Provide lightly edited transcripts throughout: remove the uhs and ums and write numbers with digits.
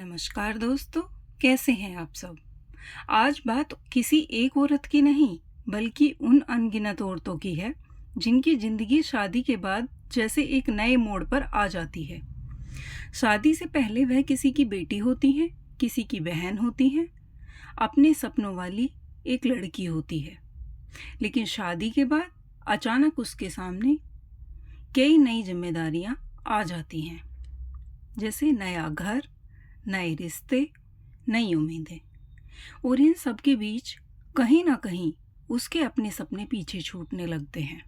नमस्कार दोस्तों, कैसे हैं आप सब। आज बात किसी एक औरत की नहीं बल्कि उन अनगिनत औरतों की है जिनकी ज़िंदगी शादी के बाद जैसे एक नए मोड़ पर आ जाती है। शादी से पहले वह किसी की बेटी होती हैं, किसी की बहन होती हैं, अपने सपनों वाली एक लड़की होती है। लेकिन शादी के बाद अचानक उसके सामने कई नई जिम्मेदारियां आ जाती हैं, जैसे नया घर, नए रिश्ते, नई उम्मीदें। और इन सब के बीच कहीं ना कहीं उसके अपने सपने पीछे छूटने लगते हैं।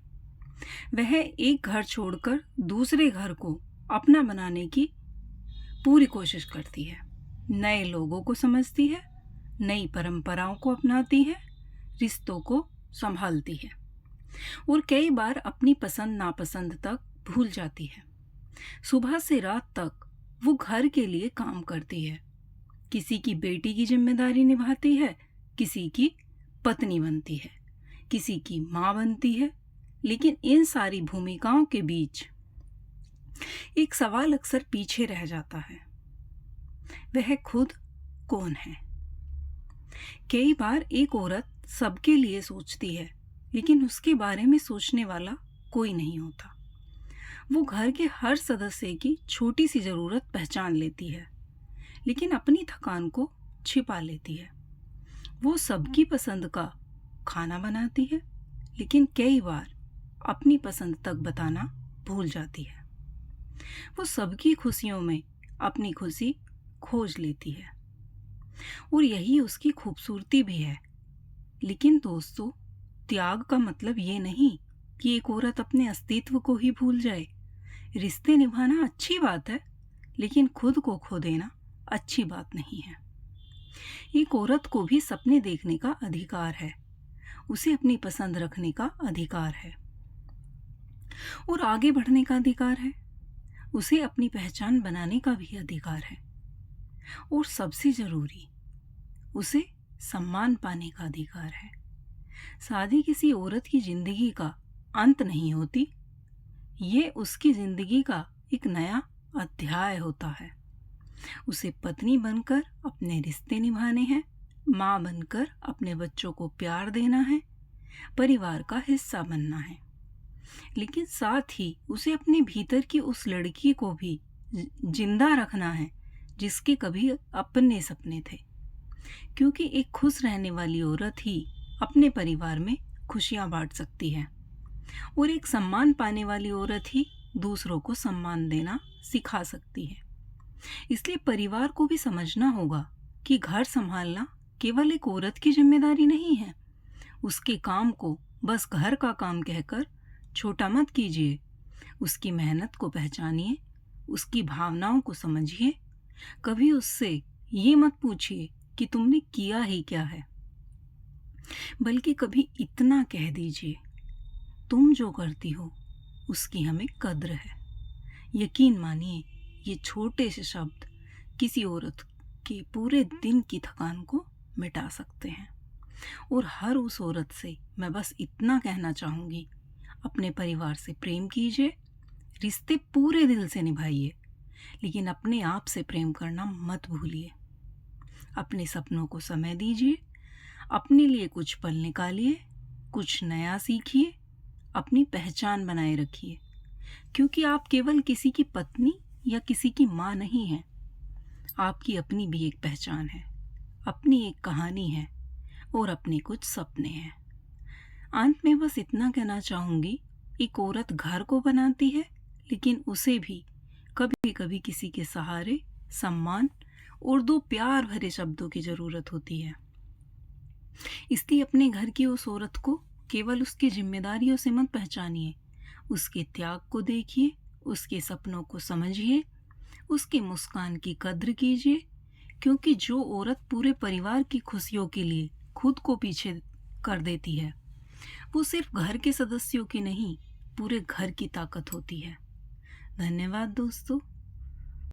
वह एक घर छोड़कर दूसरे घर को अपना बनाने की पूरी कोशिश करती है, नए लोगों को समझती है, नई परंपराओं को अपनाती है, रिश्तों को संभालती है और कई बार अपनी पसंद नापसंद तक भूल जाती है। सुबह से रात तक वो घर के लिए काम करती है, किसी की बेटी की जिम्मेदारी निभाती है, किसी की पत्नी बनती है, किसी की माँ बनती है। लेकिन इन सारी भूमिकाओं के बीच एक सवाल अक्सर पीछे रह जाता है, वह खुद कौन है। कई बार एक औरत सबके लिए सोचती है, लेकिन उसके बारे में सोचने वाला कोई नहीं होता। वो घर के हर सदस्य की छोटी सी ज़रूरत पहचान लेती है, लेकिन अपनी थकान को छिपा लेती है। वो सबकी पसंद का खाना बनाती है, लेकिन कई बार अपनी पसंद तक बताना भूल जाती है। वो सबकी खुशियों में अपनी खुशी खोज लेती है और यही उसकी खूबसूरती भी है। लेकिन दोस्तों, त्याग का मतलब ये नहीं कि एक औरत अपने अस्तित्व को ही भूल जाए। रिश्ते निभाना अच्छी बात है, लेकिन खुद को खो देना अच्छी बात नहीं है। एक औरत को भी सपने देखने का अधिकार है, उसे अपनी पसंद रखने का अधिकार है और आगे बढ़ने का अधिकार है। उसे अपनी पहचान बनाने का भी अधिकार है और सबसे जरूरी, उसे सम्मान पाने का अधिकार है। शादी किसी औरत की जिंदगी का अंत नहीं होती, ये उसकी जिंदगी का एक नया अध्याय होता है। उसे पत्नी बनकर अपने रिश्ते निभाने हैं, माँ बनकर अपने बच्चों को प्यार देना है, परिवार का हिस्सा बनना है। लेकिन साथ ही उसे अपने भीतर की उस लड़की को भी जिंदा रखना है जिसके कभी अपने सपने थे, क्योंकि एक खुश रहने वाली औरत ही अपने परिवार में खुशियां बांट सकती है और एक सम्मान पाने वाली औरत ही दूसरों को सम्मान देना सिखा सकती है। इसलिए परिवार को भी समझना होगा कि घर संभालना केवल एक औरत की जिम्मेदारी नहीं है। उसके काम को बस घर का काम कहकर छोटा मत कीजिए। उसकी मेहनत को पहचानिए, उसकी भावनाओं को समझिए। कभी उससे ये मत पूछिए कि तुमने किया ही क्या है, बल्कि कभी इतना कह दीजिए, तुम जो करती हो उसकी हमें कद्र है। यकीन मानिए, ये छोटे से शब्द किसी औरत के पूरे दिन की थकान को मिटा सकते हैं। और हर उस औरत से मैं बस इतना कहना चाहूँगी, अपने परिवार से प्रेम कीजिए, रिश्ते पूरे दिल से निभाइए, लेकिन अपने आप से प्रेम करना मत भूलिए। अपने सपनों को समय दीजिए, अपने लिए कुछ पल निकालिए, कुछ नया सीखिए, अपनी पहचान बनाए रखिए, क्योंकि आप केवल किसी की पत्नी या किसी की माँ नहीं हैं। आपकी अपनी भी एक पहचान है, अपनी एक कहानी है और अपने कुछ सपने हैं। अंत में बस इतना कहना चाहूँगी, एक औरत घर को बनाती है, लेकिन उसे भी कभी कभी किसी के सहारे, सम्मान और दो प्यार भरे शब्दों की ज़रूरत होती है। इसलिए अपने घर की उस औरत को केवल उसकी जिम्मेदारियों से मत पहचानिए, उसके त्याग को देखिए, उसके सपनों को समझिए, उसकी मुस्कान की कद्र कीजिए, क्योंकि जो औरत पूरे परिवार की खुशियों के लिए खुद को पीछे कर देती है, वो सिर्फ घर के सदस्यों की नहीं, पूरे घर की ताकत होती है। धन्यवाद दोस्तों।